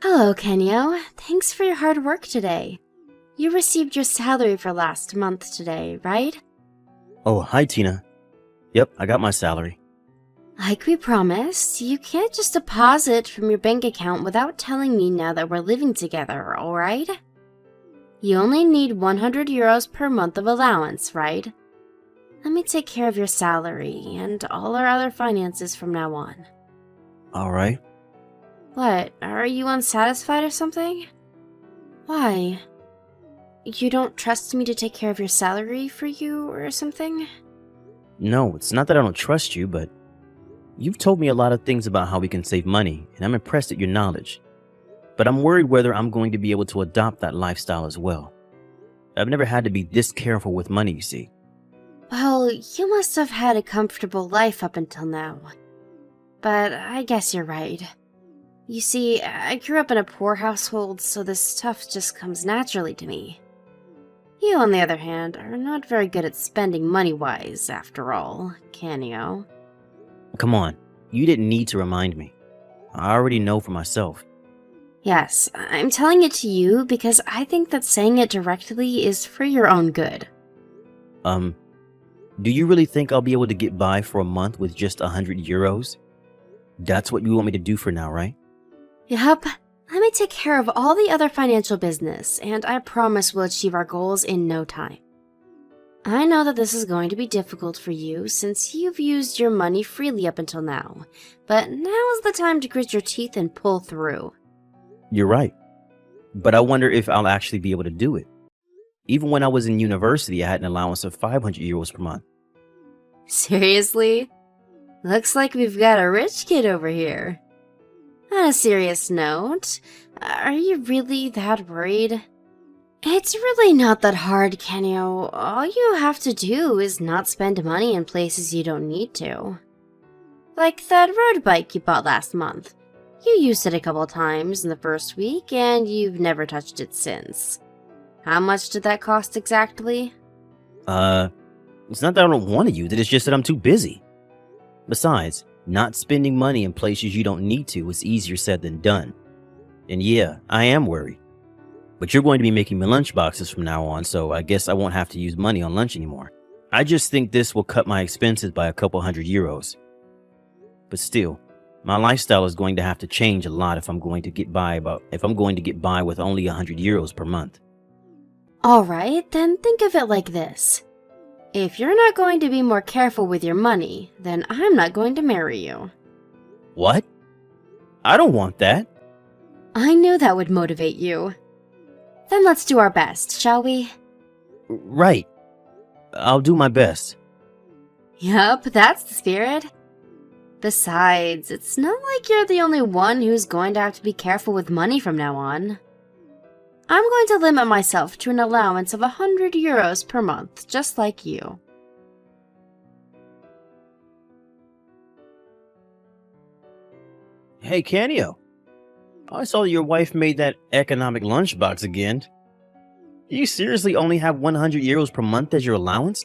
Hello, Kenyo. Thanks for your hard work today. You received your salary for last month today, right? Oh, hi, Tina. Yep, I got my salary. Like we promised, you can't just deposit from your bank account without telling me now that we're living together, alright? You only need 100 euros per month of allowance, right? Let me take care of your salary and all our other finances from now on. All right. What, are you unsatisfied or something? Why? You don't trust me to take care of your salary for you or something? No, it's not that I don't trust you, but you've told me a lot of things about how we can save money, and I'm impressed at your knowledge. But I'm worried whether I'm going to be able to adopt that lifestyle as well. I've never had to be this careful with money, you see. Well, you must have had a comfortable life up until now. But I guess you're right. You see, I grew up in a poor household, so this stuff just comes naturally to me. You, on the other hand, are not very good at spending money-wise, after all, Canio. Come on, you didn't need to remind me. I already know for myself. Yes, I'm telling it to you because I think that saying it directly is for your own good. Do you really think I'll be able to get by for a month with just 100 euros? That's what you want me to do for now, right? Yup, let me take care of all the other financial business, and I promise we'll achieve our goals in no time. I know that this is going to be difficult for you since you've used your money freely up until now, but now is the time to grit your teeth and pull through. You're right. But I wonder if I'll actually be able to do it. Even when I was in university, I had an allowance of 500 euros per month. Seriously? Looks like we've got a rich kid over here. On a serious note, are you really that worried? It's really not that hard, Kenyo. All you have to do is not spend money in places you don't need to. Like that road bike you bought last month. You used it a couple times in the first week, and you've never touched it since. How much did that cost exactly? It's not that I don't want to use it, it's just that I'm too busy. Besides, not spending money in places you don't need to is easier said than done. And yeah, I am worried. But you're going to be making me lunch boxes from now on, so I guess I won't have to use money on lunch anymore. I just think this will cut my expenses by a couple hundred euros. But still, my lifestyle is going to have to change a lot if I'm going to get by with only 100 euros per month. Alright, then think of it like this. If you're not going to be more careful with your money, then I'm not going to marry you. What? I don't want that. I knew that would motivate you. Then let's do our best, shall we? Right. I'll do my best. Yup, that's the spirit. Besides, it's not like you're the only one who's going to have to be careful with money from now on. I'm going to limit myself to an allowance of 100 euros per month, just like you. Hey, Canio. I saw your wife made that economic lunchbox again. Do you seriously only have 100 euros per month as your allowance?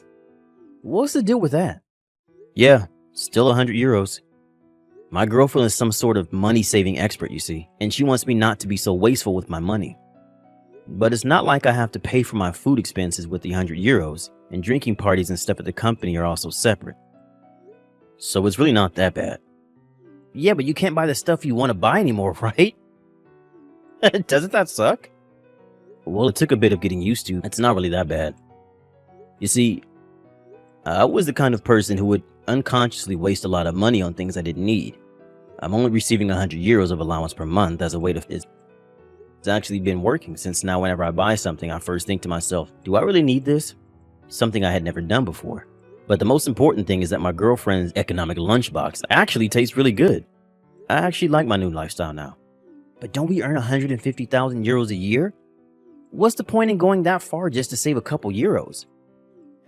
What's the deal with that? Yeah, still 100 euros. My girlfriend is some sort of money-saving expert, you see, and she wants me not to be so wasteful with my money. But it's not like I have to pay for my food expenses with the 100 euros, and drinking parties and stuff at the company are also separate. So it's really not that bad. Yeah, but you can't buy the stuff you want to buy anymore, right? Doesn't that suck? Well, it took a bit of getting used to. It's not really that bad. You see, I was the kind of person who would unconsciously waste a lot of money on things I didn't need. I'm only receiving 100 euros of allowance per month as a way to... It's actually been working since now whenever I buy something, I first think to myself, do I really need this? Something I had never done before. But the most important thing is that my girlfriend's economic lunchbox actually tastes really good. I actually like my new lifestyle now. But don't we earn 150,000 euros a year? What's the point in going that far just to save a couple euros?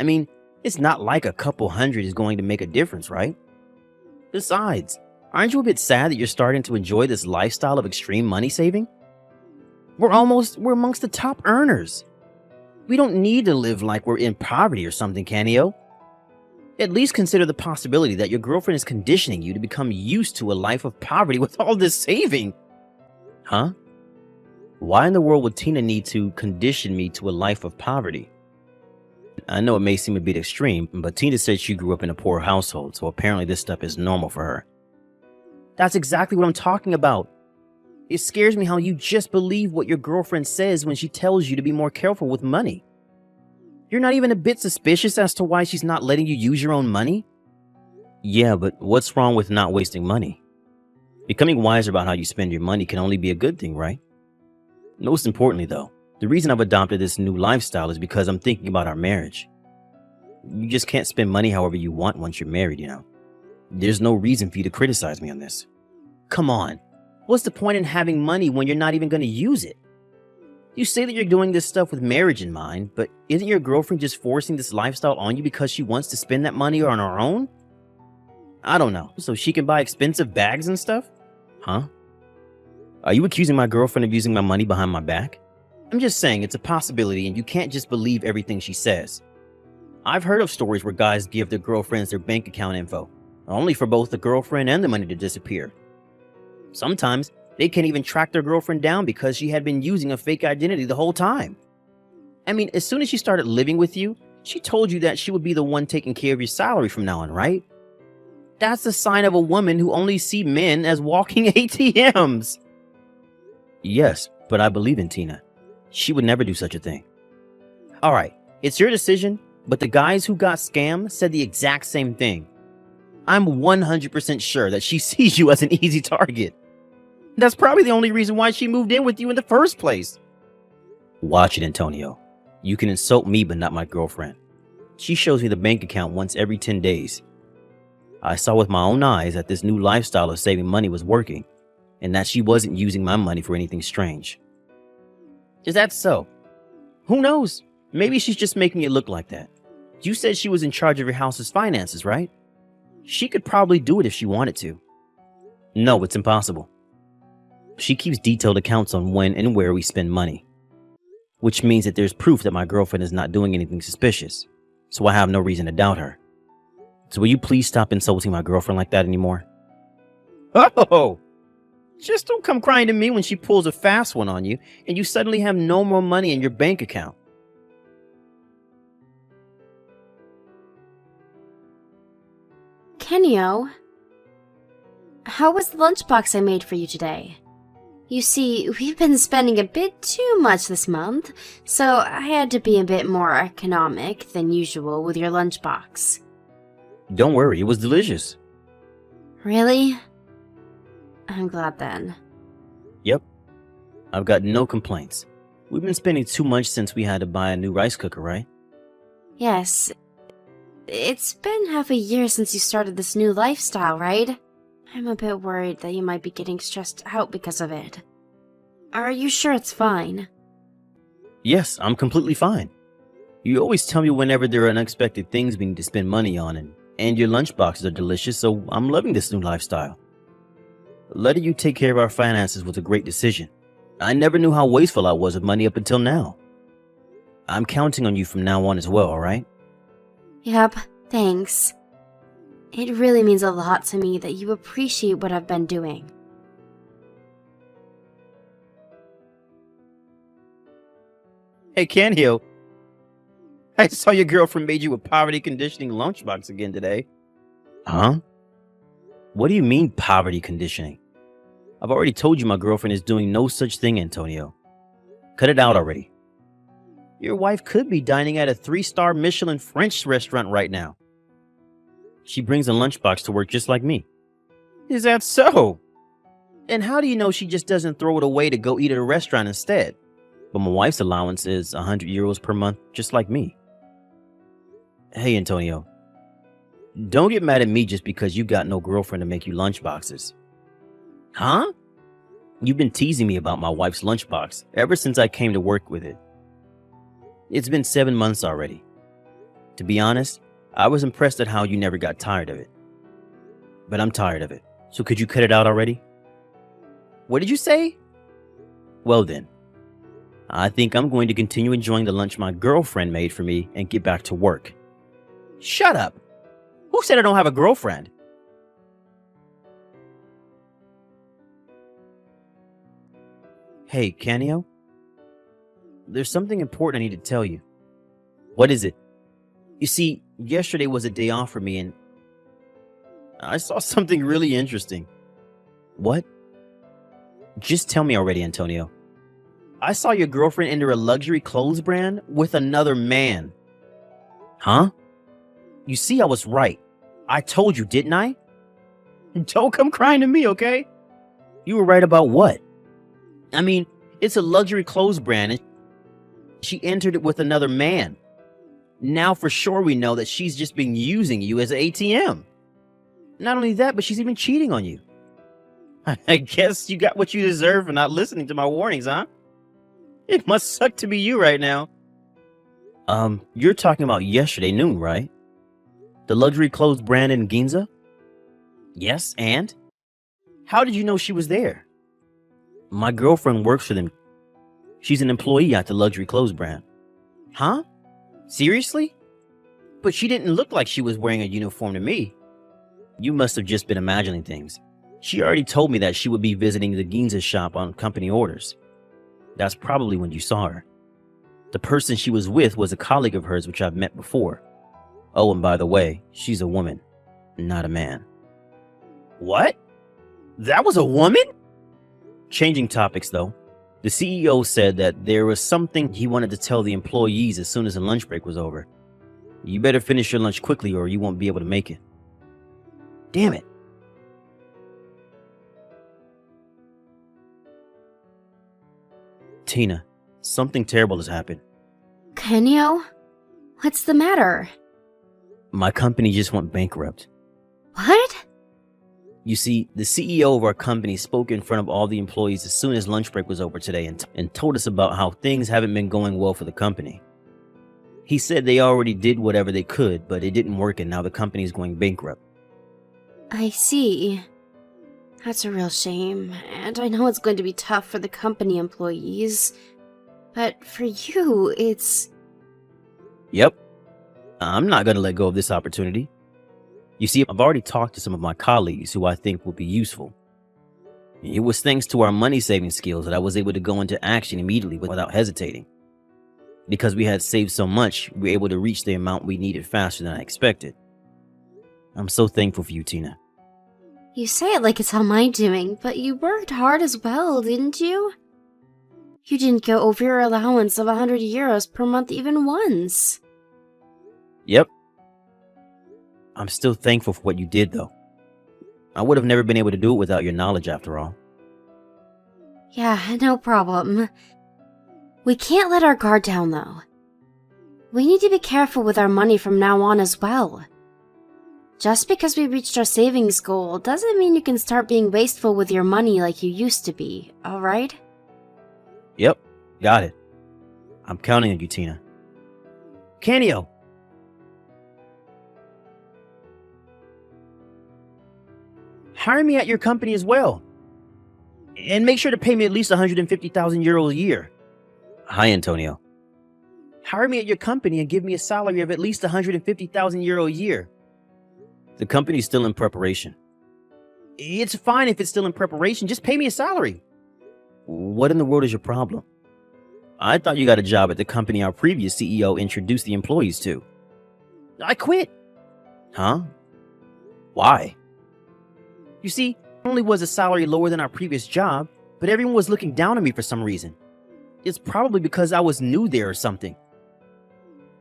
I mean, it's not like a couple hundred is going to make a difference, right? Besides, aren't you a bit sad that you're starting to enjoy this lifestyle of extreme money saving? We're amongst the top earners. We don't need to live like we're in poverty or something, Canio. At least consider the possibility that your girlfriend is conditioning you to become used to a life of poverty with all this saving. Huh? Why in the world would Tina need to condition me to a life of poverty? I know it may seem a bit extreme, but Tina said she grew up in a poor household, so apparently this stuff is normal for her. That's exactly what I'm talking about. It scares me how you just believe what your girlfriend says when she tells you to be more careful with money. You're not even a bit suspicious as to why she's not letting you use your own money? Yeah, but what's wrong with not wasting money? Becoming wiser about how you spend your money can only be a good thing, right? Most importantly, though, the reason I've adopted this new lifestyle is because I'm thinking about our marriage. You just can't spend money however you want once you're married, you know. There's no reason for you to criticize me on this. Come on. What's the point in having money when you're not even going to use it? You say that you're doing this stuff with marriage in mind, but isn't your girlfriend just forcing this lifestyle on you because she wants to spend that money on her own? I don't know. So she can buy expensive bags and stuff? Huh? Are you accusing my girlfriend of using my money behind my back? I'm just saying it's a possibility and you can't just believe everything she says. I've heard of stories where guys give their girlfriends their bank account info, only for both the girlfriend and the money to disappear. Sometimes they can't even track their girlfriend down because she had been using a fake identity the whole time. I mean, as soon as she started living with you, she told you that she would be the one taking care of your salary from now on, right? That's the sign of a woman who only sees men as walking ATMs. Yes, but I believe in Tina. She would never do such a thing. All right, it's your decision, but the guys who got scammed said the exact same thing. I'm 100% sure that she sees you as an easy target. That's probably the only reason why she moved in with you in the first place. Watch it, Antonio. You can insult me, but not my girlfriend. She shows me the bank account once every 10 days. I saw with my own eyes that this new lifestyle of saving money was working, and that she wasn't using my money for anything strange. Is that so? Who knows? Maybe she's just making it look like that. You said she was in charge of your house's finances, right? She could probably do it if she wanted to. No, it's impossible. She keeps detailed accounts on when and where we spend money, which means that there's proof that my girlfriend is not doing anything suspicious, so I have no reason to doubt her. So will you please stop insulting my girlfriend like that anymore? Oh! Just don't come crying to me when she pulls a fast one on you and you suddenly have no more money in your bank account. Kenyo, how was the lunchbox I made for you today? You see, we've been spending a bit too much this month, so I had to be a bit more economic than usual with your lunchbox. Don't worry, it was delicious. Really? I'm glad then. Yep. I've got no complaints. We've been spending too much since we had to buy a new rice cooker, right? Yes. It's been half a year since you started this new lifestyle, right? I'm a bit worried that you might be getting stressed out because of it. Are you sure it's fine? Yes, I'm completely fine. You always tell me whenever there are unexpected things we need to spend money on, and your lunchboxes are delicious, so I'm loving this new lifestyle. Letting you take care of our finances was a great decision. I never knew how wasteful I was of money up until now. I'm counting on you from now on as well, alright? Yep, thanks. It really means a lot to me that you appreciate what I've been doing. Hey, Canhio. I saw your girlfriend made you a poverty conditioning lunchbox again today. Huh? What do you mean poverty conditioning? I've already told you my girlfriend is doing no such thing, Antonio. Cut it out already. Your wife could be dining at a 3-star Michelin French restaurant right now. She brings a lunchbox to work just like me. Is that so? And how do you know she just doesn't throw it away to go eat at a restaurant instead? But my wife's allowance is 100 euros per month, just like me. Hey, Antonio. Don't get mad at me just because you got no girlfriend to make you lunchboxes. Huh? You've been teasing me about my wife's lunchbox ever since I came to work with it. It's been 7 months already. To be honest, I was impressed at how you never got tired of it. But I'm tired of it, so could you cut it out already? What did you say? Well then, I think I'm going to continue enjoying the lunch my girlfriend made for me and get back to work. Shut up! Who said I don't have a girlfriend? Hey, Canio, there's something important I need to tell you. What is it? You see, yesterday was a day off for me and I saw something really interesting. What? Just tell me already, Antonio. I saw your girlfriend enter a luxury clothes brand with another man. Huh? You see, I was right. I told you, didn't I? Don't come crying to me, okay? You were right about what? I mean, it's a luxury clothes brand and she entered it with another man. Now for sure we know that she's just been using you as an ATM. Not only that, but she's even cheating on you. I guess you got what you deserve for not listening to my warnings, huh? It must suck to be you right now. You're talking about yesterday noon, right? The luxury clothes brand in Ginza? Yes, and? How did you know she was there? My girlfriend works for them. She's an employee at the luxury clothes brand. Huh? Seriously? But she didn't look like she was wearing a uniform to me. You must have just been imagining things. She already told me that she would be visiting the Ginza shop on company orders. That's probably when you saw her. The person she was with was a colleague of hers which I've met before. Oh, and by the way, she's a woman, not a man. What? That was a woman? Changing topics though, the CEO said that there was something he wanted to tell the employees as soon as the lunch break was over. You better finish your lunch quickly or you won't be able to make it. Damn it. Tina, something terrible has happened. Kenyo? What's the matter? My company just went bankrupt. What? You see, the CEO of our company spoke in front of all the employees as soon as lunch break was over today and told us about how things haven't been going well for the company. He said they already did whatever they could, but it didn't work and now the company is going bankrupt. I see. That's a real shame, and I know it's going to be tough for the company employees. But for you, it's... Yep. I'm not going to let go of this opportunity. You see, I've already talked to some of my colleagues who I think will be useful. It was thanks to our money-saving skills that I was able to go into action immediately without hesitating. Because we had saved so much, we were able to reach the amount we needed faster than I expected. I'm so thankful for you, Tina. You say it like it's all my doing, but you worked hard as well, didn't you? You didn't go over your allowance of 100 euros per month even once. Yep. I'm still thankful for what you did, though. I would have never been able to do it without your knowledge, after all. Yeah, no problem. We can't let our guard down, though. We need to be careful with our money from now on as well. Just because we reached our savings goal doesn't mean you can start being wasteful with your money like you used to be, alright? Yep, got it. I'm counting on you, Tina. Canio! Hire me at your company as well. And make sure to pay me at least 150,000 euros a year. Hi, Antonio. Hire me at your company and give me a salary of at least 150,000 euro a year. The company's still in preparation. It's fine if it's still in preparation. Just pay me a salary. What in the world is your problem? I thought you got a job at the company our previous CEO introduced the employees to. I quit. Huh? Why? You see, not only was the salary lower than our previous job, but everyone was looking down on me for some reason. It's probably because I was new there or something.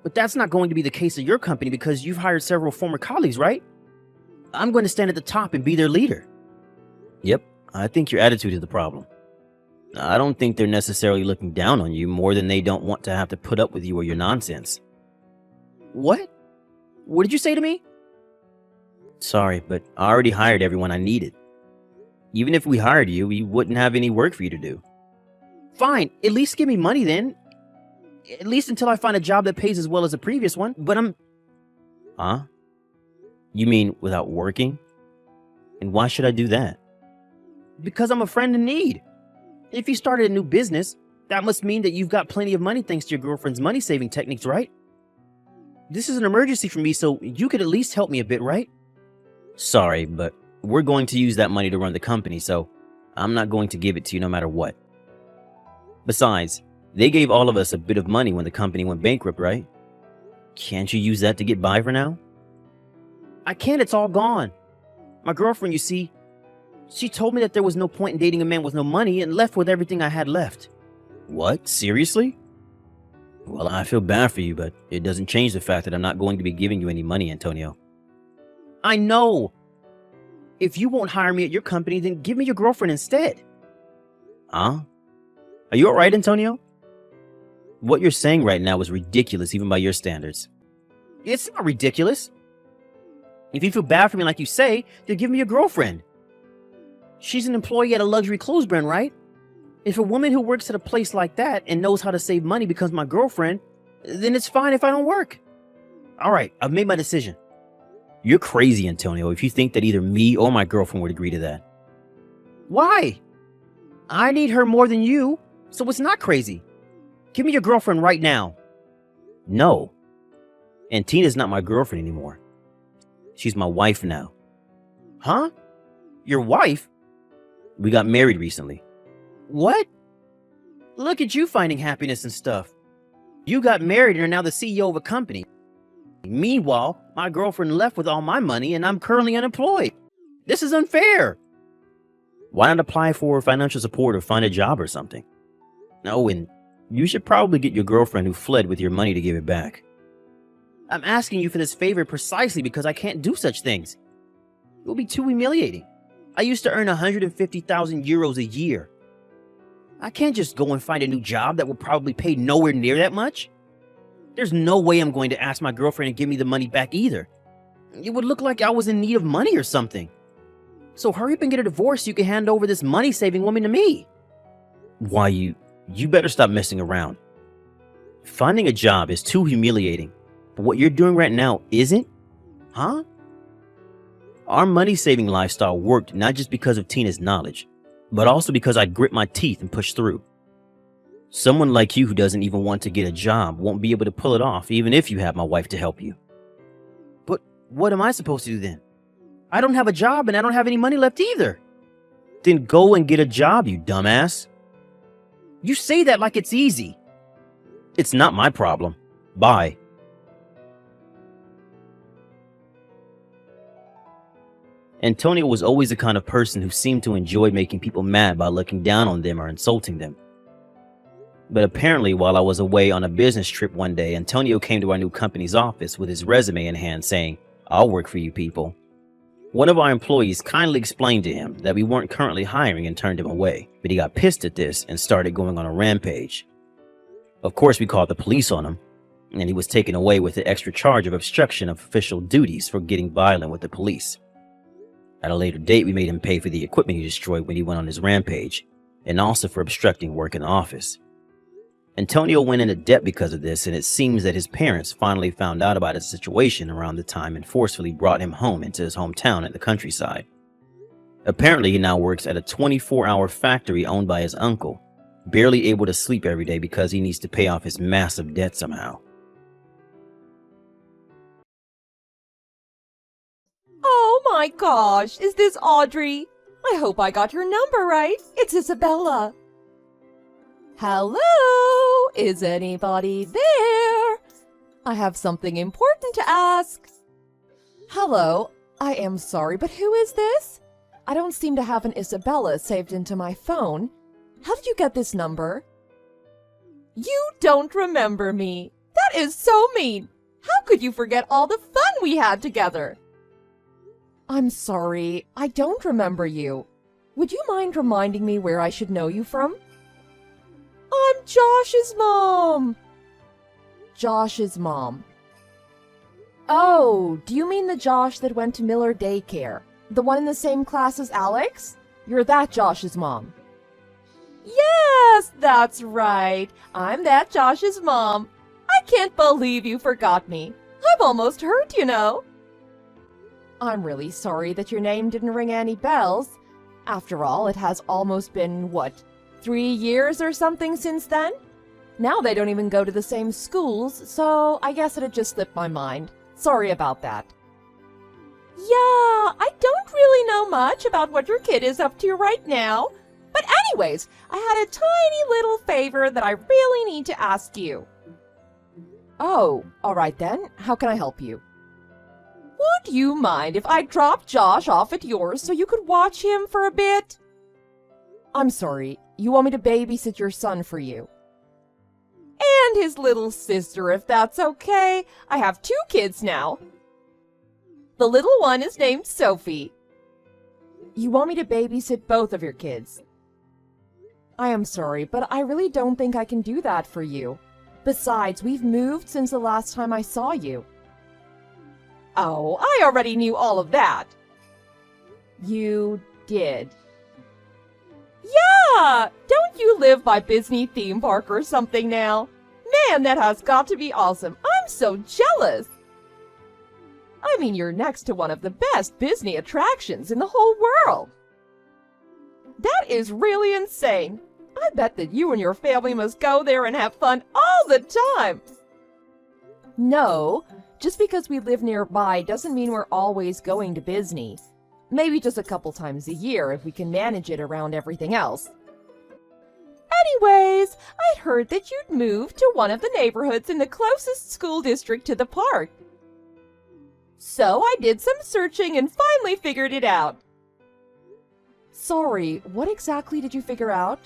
But that's not going to be the case at your company because you've hired several former colleagues, right? I'm going to stand at the top and be their leader. Yep, I think your attitude is the problem. I don't think they're necessarily looking down on you more than they don't want to have to put up with you or your nonsense. What? What did you say to me? Sorry, but I already hired everyone I needed. Even if we hired you, we wouldn't have any work for you to do. Fine, at least give me money then. At least until I find a job that pays as well as the previous one, but Huh? You mean without working? And why should I do that? Because I'm a friend in need. If you started a new business, that must mean that you've got plenty of money thanks to your girlfriend's money-saving techniques, right? This is an emergency for me, so you could at least help me a bit, right? Sorry, but we're going to use that money to run the company, so I'm not going to give it to you no matter what. Besides, they gave all of us a bit of money when the company went bankrupt, right? Can't you use that to get by for now? I can't, it's all gone. My girlfriend, you see, she told me that there was no point in dating a man with no money and left with everything I had left. What? Seriously? Well, I feel bad for you, but it doesn't change the fact that I'm not going to be giving you any money, Antonio. I know. If you won't hire me at your company, then give me your girlfriend instead. Huh? Are you alright, Antonio? What you're saying right now is ridiculous even by your standards. It's not ridiculous. If you feel bad for me like you say, then give me your girlfriend. She's an employee at a luxury clothes brand, right? If a woman who works at a place like that and knows how to save money becomes my girlfriend, then it's fine if I don't work. Alright, I've made my decision. You're crazy, Antonio, if you think that either me or my girlfriend would agree to that. Why? I need her more than you, so it's not crazy. Give me your girlfriend right now. No. And Tina's not my girlfriend anymore. She's my wife now. Huh? Your wife? We got married recently. What? Look at you finding happiness and stuff. You got married and are now the CEO of a company. Meanwhile, my girlfriend left with all my money and I'm currently unemployed. This is unfair. Why not apply for financial support or find a job or something? No, and you should probably get your girlfriend who fled with your money to give it back. I'm asking you for this favor precisely because I can't do such things. It will be too humiliating. I used to earn 150,000 euros a year. I can't just go and find a new job that will probably pay nowhere near that much. There's no way I'm going to ask my girlfriend to give me the money back either. It would look like I was in need of money or something. So hurry up and get a divorce so you can hand over this money-saving woman to me. Why, you better stop messing around. Finding a job is too humiliating. But what you're doing right now isn't? Huh? Our money-saving lifestyle worked not just because of Tina's knowledge, but also because I grit my teeth and push through. Someone like you who doesn't even want to get a job won't be able to pull it off even if you have my wife to help you. But what am I supposed to do then? I don't have a job and I don't have any money left either. Then go and get a job, you dumbass. You say that like it's easy. It's not my problem. Bye. Antonio was always the kind of person who seemed to enjoy making people mad by looking down on them or insulting them. But apparently, while I was away on a business trip one day, Antonio came to our new company's office with his resume in hand saying, "I'll work for you people." One of our employees kindly explained to him that we weren't currently hiring and turned him away, but he got pissed at this and started going on a rampage. Of course, we called the police on him, and he was taken away with the extra charge of obstruction of official duties for getting violent with the police. At a later date, we made him pay for the equipment he destroyed when he went on his rampage, and also for obstructing work in the office. Antonio went into debt because of this, and it seems that his parents finally found out about his situation around the time and forcefully brought him home into his hometown in the countryside. Apparently, he now works at a 24-hour factory owned by his uncle, barely able to sleep every day because he needs to pay off his massive debt somehow. Oh my gosh, is this Audrey? I hope I got her number right. It's Isabella. Hello? Is anybody there? I have something important to ask. Hello, I am sorry, but who is this? I don't seem to have an Isabella saved into my phone. How did you get this number? You don't remember me. That is so mean. How could you forget all the fun we had together? I'm sorry, I don't remember you. Would you mind reminding me where I should know you from? I'm Josh's mom. Josh's mom. Oh, do you mean the Josh that went to Miller Daycare? The one in the same class as Alex? You're that Josh's mom. Yes, that's right. I'm that Josh's mom. I can't believe you forgot me. I'm almost hurt, you know. I'm really sorry that your name didn't ring any bells. After all, it has almost been, 3 years or something since then? Now they don't even go to the same schools, so I guess it had just slipped my mind. Sorry about that. Yeah, I don't really know much about what your kid is up to right now, But anyways, I had a tiny little favor that I really need to ask you. Oh, all right then. How can I help you? Would you mind if I dropped Josh off at yours so you could watch him for a bit? I'm sorry, you want me to babysit your son for you? And his little sister, if that's okay. I have 2 kids now. The little one is named Sophie. You want me to babysit both of your kids? I am sorry, but I really don't think I can do that for you. Besides, we've moved since the last time I saw you. Oh, I already knew all of that. You did. Yeah! Don't you live by Disney theme park or something now? Man, that has got to be awesome. I'm so jealous. I mean, you're next to one of the best Disney attractions in the whole world. That is really insane. I bet that you and your family must go there and have fun all the time. No, just because we live nearby doesn't mean we're always going to Disney. Maybe just a couple times a year if we can manage it around everything else. Anyways, I'd heard that you'd moved to one of the neighborhoods in the closest school district to the park. So I did some searching and finally figured it out. Sorry, what exactly did you figure out?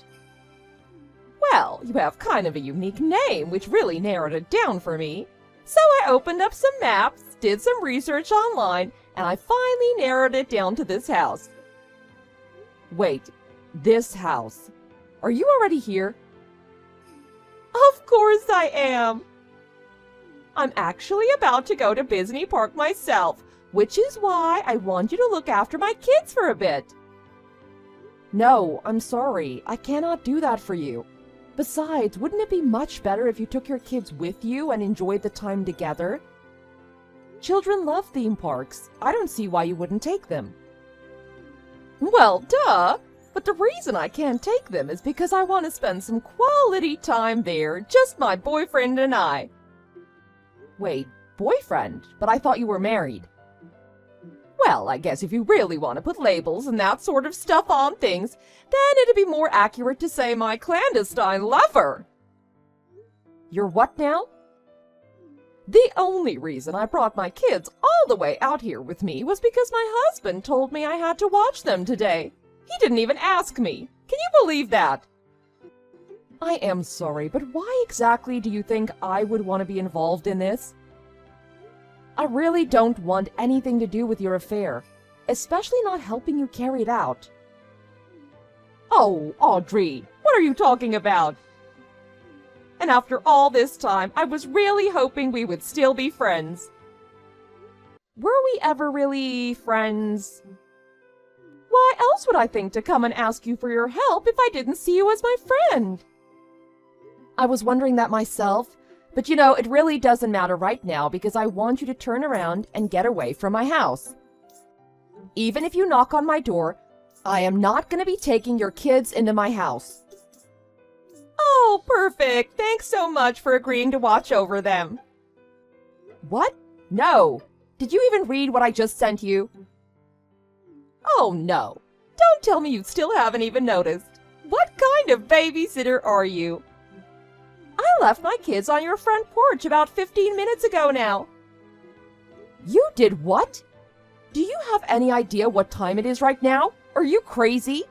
Well, you have kind of a unique name, which really narrowed it down for me. So I opened up some maps, did some research online, and I finally narrowed it down to this house. Wait, this house. Are you already here? Of course I am. I'm actually about to go to Disney Park myself, which is why I want you to look after my kids for a bit. No, I'm sorry. I cannot do that for you. Besides, wouldn't it be much better if you took your kids with you and enjoyed the time together? Children love theme parks. I don't see why you wouldn't take them. Well, duh! But the reason I can't take them is because I want to spend some quality time there, just my boyfriend and I. Wait, boyfriend? But I thought you were married. Well, I guess if you really want to put labels and that sort of stuff on things, then it'd be more accurate to say my clandestine lover. You're what now? The only reason I brought my kids all the way out here with me was because my husband told me I had to watch them today. He didn't even ask me. Can you believe that? I am sorry, but why exactly do you think I would want to be involved in this? I really don't want anything to do with your affair, especially not helping you carry it out. Oh, Audrey, what are you talking about? And after all this time, I was really hoping we would still be friends. Were we ever really friends? Why else would I think to come and ask you for your help if I didn't see you as my friend? I was wondering that myself, but you know, it really doesn't matter right now because I want you to turn around and get away from my house. Even if you knock on my door, I am not going to be taking your kids into my house. Oh, perfect. Thanks so much for agreeing to watch over them. What? No. Did you even read what I just sent you? Oh, no. Don't tell me you still haven't even noticed. What kind of babysitter are you? I left my kids on your front porch about 15 minutes ago now. You did what? Do you have any idea what time it is right now? Are you crazy?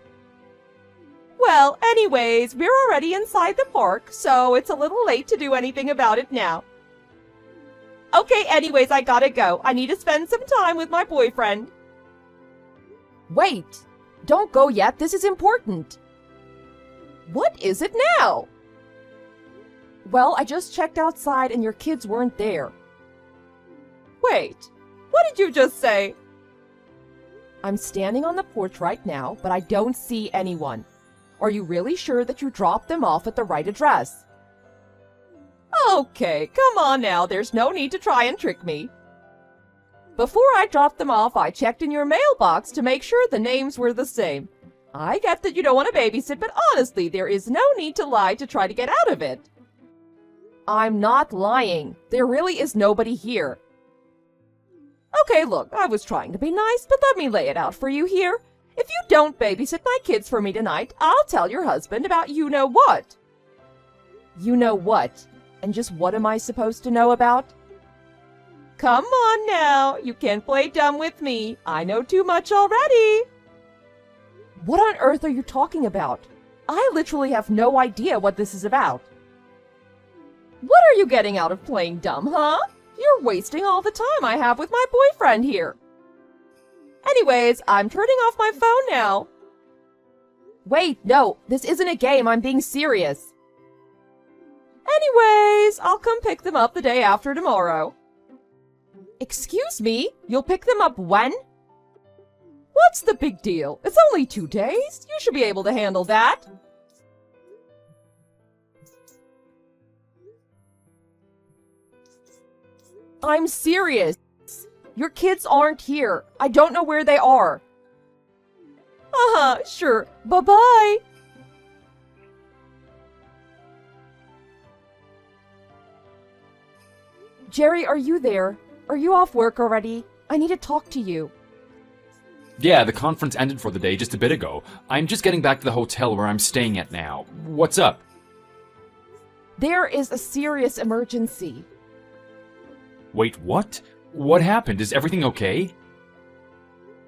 Well, anyways, we're already inside the park, so it's a little late to do anything about it now. Okay, anyways, I gotta go. I need to spend some time with my boyfriend. Wait! Don't go yet. This is important. What is it now? Well, I just checked outside and your kids weren't there. Wait, what did you just say? I'm standing on the porch right now, but I don't see anyone. Are you really sure that you dropped them off at the right address? Okay, come on now. There's no need to try and trick me. Before I dropped them off, I checked in your mailbox to make sure the names were the same. I get that you don't want to babysit, but honestly, there is no need to lie to try to get out of it. I'm not lying. There really is nobody here. Okay, look, I was trying to be nice, but let me lay it out for you here. If you don't babysit my kids for me tonight, I'll tell your husband about you-know-what. You-know-what? And just what am I supposed to know about? Come on now, you can't play dumb with me. I know too much already. What on earth are you talking about? I literally have no idea what this is about. What are you getting out of playing dumb, huh? You're wasting all the time I have with my boyfriend here. Anyways, I'm turning off my phone now. Wait, no, this isn't a game. I'm being serious. Anyways, I'll come pick them up the day after tomorrow. Excuse me? You'll pick them up when? What's the big deal? It's only 2 days. You should be able to handle that. I'm serious. Your kids aren't here. I don't know where they are. Sure. Bye-bye. Jerry, are you there? Are you off work already? I need to talk to you. Yeah, the conference ended for the day just a bit ago. I'm just getting back to the hotel where I'm staying at now. What's up? There is a serious emergency. Wait, what? What happened? Is everything okay?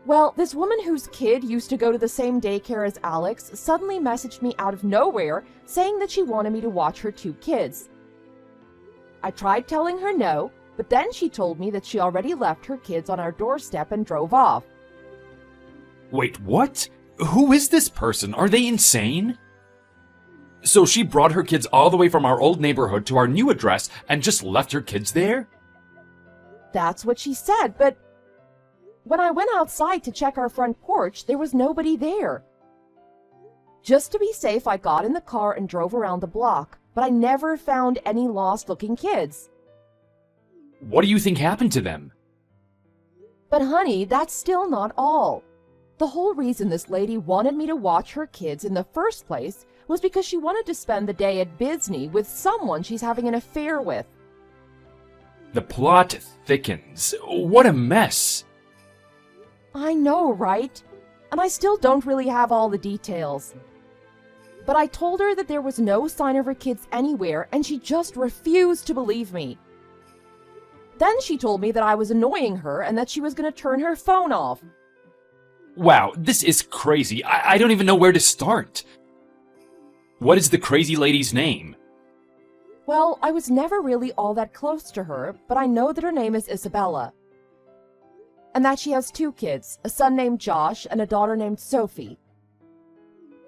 Well, this woman whose kid used to go to the same daycare as Alex suddenly messaged me out of nowhere saying that she wanted me to watch her 2 kids. I tried telling her no, but then she told me that she already left her kids on our doorstep and drove off. Wait, what? Who is this person? Are they insane? So she brought her kids all the way from our old neighborhood to our new address and just left her kids there? That's what she said, but when I went outside to check our front porch, there was nobody there. Just to be safe, I got in the car and drove around the block, but I never found any lost-looking kids. What do you think happened to them? But honey, that's still not all. The whole reason this lady wanted me to watch her kids in the first place was because she wanted to spend the day at Disney with someone she's having an affair with. The plot thickens. What a mess. I know, right? And I still don't really have all the details. But I told her that there was no sign of her kids anywhere, and she just refused to believe me. Then she told me that I was annoying her and that she was going to turn her phone off. Wow, this is crazy. I don't even know where to start. What is the crazy lady's name? Well, I was never really all that close to her, but I know that her name is Isabella. And that she has 2 kids, a son named Josh and a daughter named Sophie.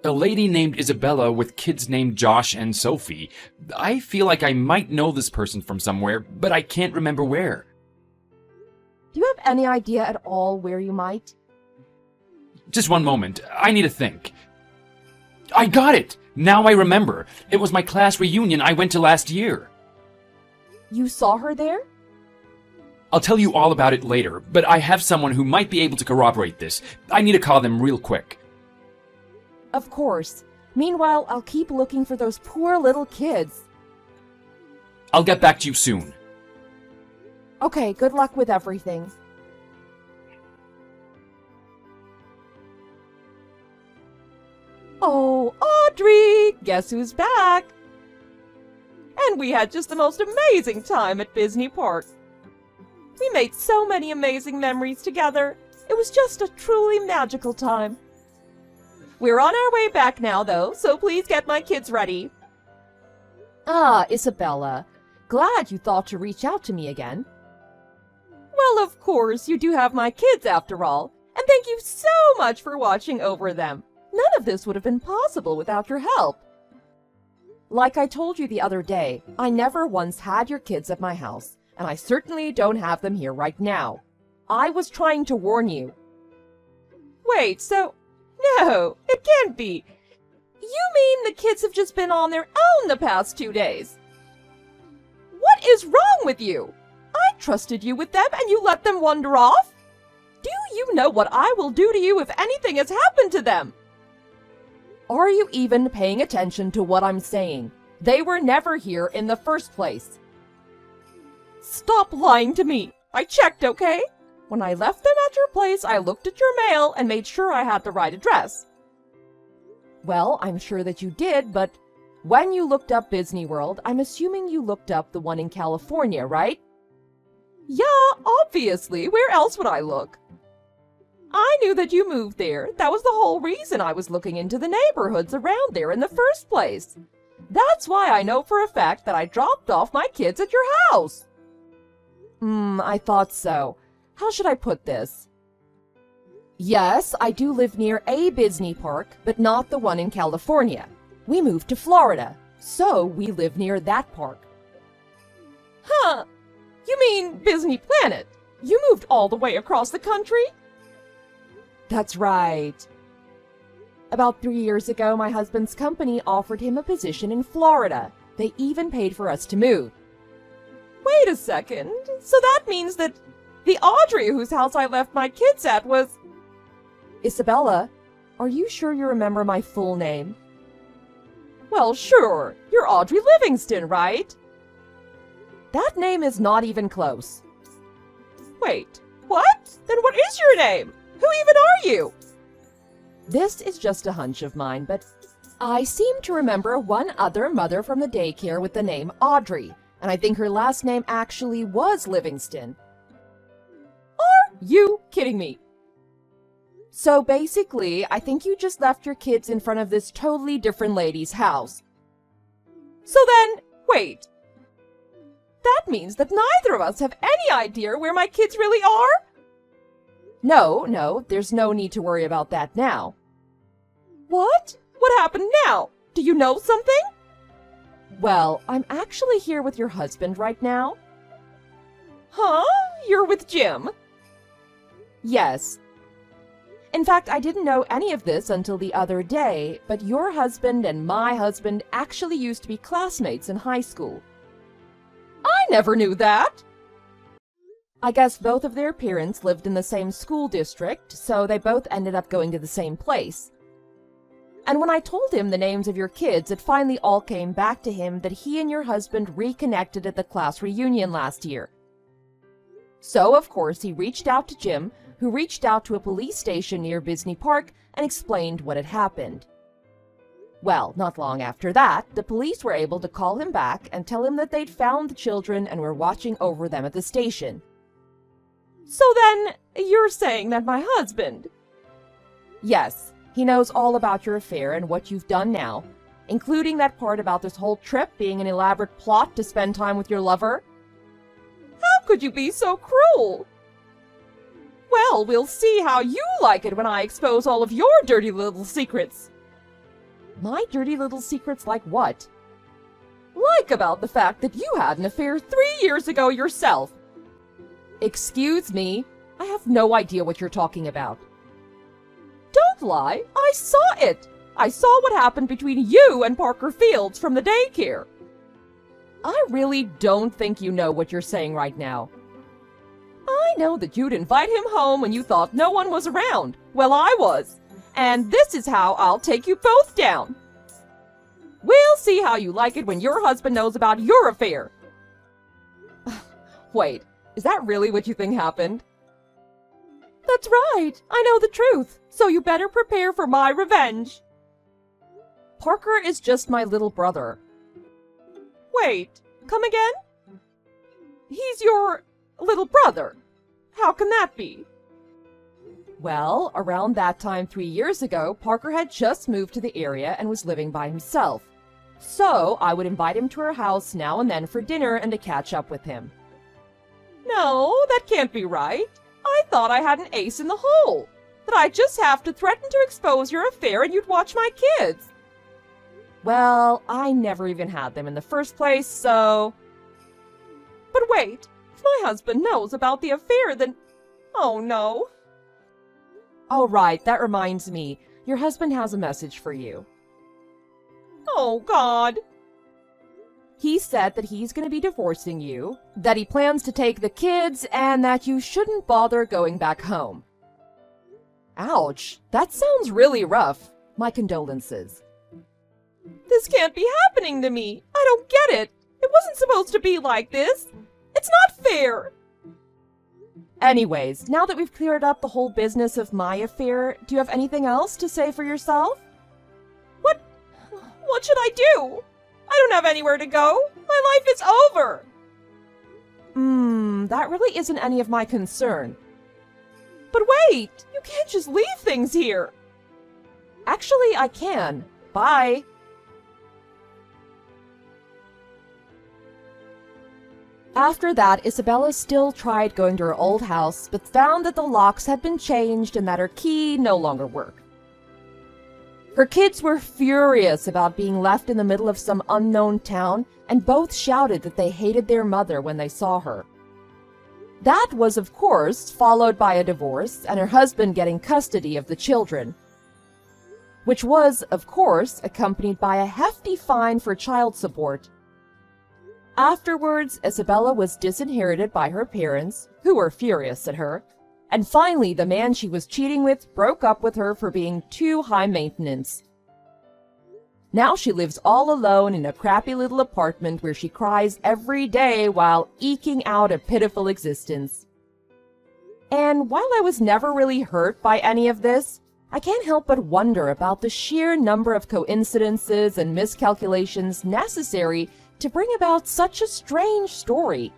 A lady named Isabella with kids named Josh and Sophie. I feel like I might know this person from somewhere, but I can't remember where. Do you have any idea at all where you might? Just one moment. I need to think. I got it! Now I remember. It was my class reunion I went to last year. You saw her there? I'll tell you all about it later, but I have someone who might be able to corroborate this. I need to call them real quick. Of course. Meanwhile, I'll keep looking for those poor little kids. I'll get back to you soon. Okay, good luck with everything. Oh, Audrey! Guess who's back? And we had just the most amazing time at Disney Park. We made so many amazing memories together. It was just a truly magical time. We're on our way back now, though, so please get my kids ready. Ah, Isabella. Glad you thought to reach out to me again. Well, of course, you do have my kids after all, and thank you so much for watching over them. None of this would have been possible without your help. Like I told you the other day, I never once had your kids at my house, and I certainly don't have them here right now. I was trying to warn you. Wait, so... No, it can't be. You mean the kids have just been on their own the past 2 days? What is wrong with you? I trusted you with them and you let them wander off? Do you know what I will do to you if anything has happened to them? Are you even paying attention to what I'm saying? They were never here in the first place. Stop lying to me. I checked, okay? When I left them at your place, I looked at your mail and made sure I had the right address. Well, I'm sure that you did, but when you looked up Disney World, I'm assuming you looked up the one in California, right? Yeah, obviously. Where else would I look? I knew that you moved there. That was the whole reason I was looking into the neighborhoods around there in the first place. That's why I know for a fact that I dropped off my kids at your house. I thought so. How should I put this? Yes, I do live near a Disney park, but not the one in California. We moved to Florida, so we live near that park. Huh? You mean Disney Planet? You moved all the way across the country? That's right. About 3 years ago, my husband's company offered him a position in Florida. They even paid for us to move. Wait a second. So that means that the Audrey whose house I left my kids at was... Isabella, are you sure you remember my full name? Well, sure. You're Audrey Livingston, right? That name is not even close. Wait, what? Then what is your name? Who even are you? This is just a hunch of mine, but I seem to remember one other mother from the daycare with the name Audrey, and I think her last name actually was Livingston. Are you kidding me? So basically, I think you just left your kids in front of this totally different lady's house. So then, wait. That means that neither of us have any idea where my kids really are? No, there's no need to worry about that now. What? What happened now? Do you know something? Well, I'm actually here with your husband right now. Huh? You're with Jim? Yes. In fact, I didn't know any of this until the other day, but your husband and my husband actually used to be classmates in high school. I never knew that! I guess both of their parents lived in the same school district, so they both ended up going to the same place. And when I told him the names of your kids, it finally all came back to him that he and your husband reconnected at the class reunion last year. So, of course, he reached out to Jim, who reached out to a police station near Disney Park and explained what had happened. Well, not long after that, the police were able to call him back and tell him that they'd found the children and were watching over them at the station. So then, you're saying that my husband... Yes, he knows all about your affair and what you've done now, including that part about this whole trip being an elaborate plot to spend time with your lover. How could you be so cruel? Well, we'll see how you like it when I expose all of your dirty little secrets. My dirty little secrets like what? Like about the fact that you had an affair 3 years ago yourself. Excuse me, I have no idea what you're talking about. Don't lie, I saw it. I saw what happened between you and Parker Fields from the daycare. I really don't think you know what you're saying right now. I know that you'd invite him home when you thought no one was around. Well, I was. And this is how I'll take you both down. We'll see how you like it when your husband knows about your affair. Wait, is that really what you think happened? That's right. I know the truth. So you better prepare for my revenge. Parker is just my little brother. Wait, come again? He's your little brother. How can that be? Well, around that time 3 years ago, Parker had just moved to the area and was living by himself. So I would invite him to our house now and then for dinner and to catch up with him. No, that can't be right. I thought I had an ace in the hole. That I'd just have to threaten to expose your affair and you'd watch my kids. Well, I never even had them in the first place, so... But wait, if my husband knows about the affair, then... Oh no. Oh right, that reminds me. Your husband has a message for you. Oh God. He said that he's going to be divorcing you, that he plans to take the kids, and that you shouldn't bother going back home. Ouch, that sounds really rough. My condolences. This can't be happening to me. I don't get it. It wasn't supposed to be like this. It's not fair. Anyways, now that we've cleared up the whole business of my affair, do you have anything else to say for yourself? What should I do? I don't have anywhere to go. My life is over. That really isn't any of my concern. But wait, you can't just leave things here. Actually, I can. Bye. After that, Isabella still tried going to her old house, but found that the locks had been changed and that her key no longer worked. Her kids were furious about being left in the middle of some unknown town, and both shouted that they hated their mother when they saw her. That was, of course, followed by a divorce and her husband getting custody of the children, which was, of course, accompanied by a hefty fine for child support. Afterwards, Isabella was disinherited by her parents, who were furious at her, and finally the man she was cheating with broke up with her for being too high maintenance. Now she lives all alone in a crappy little apartment where she cries every day while eking out a pitiful existence. And while I was never really hurt by any of this, I can't help but wonder about the sheer number of coincidences and miscalculations necessary to bring about such a strange story.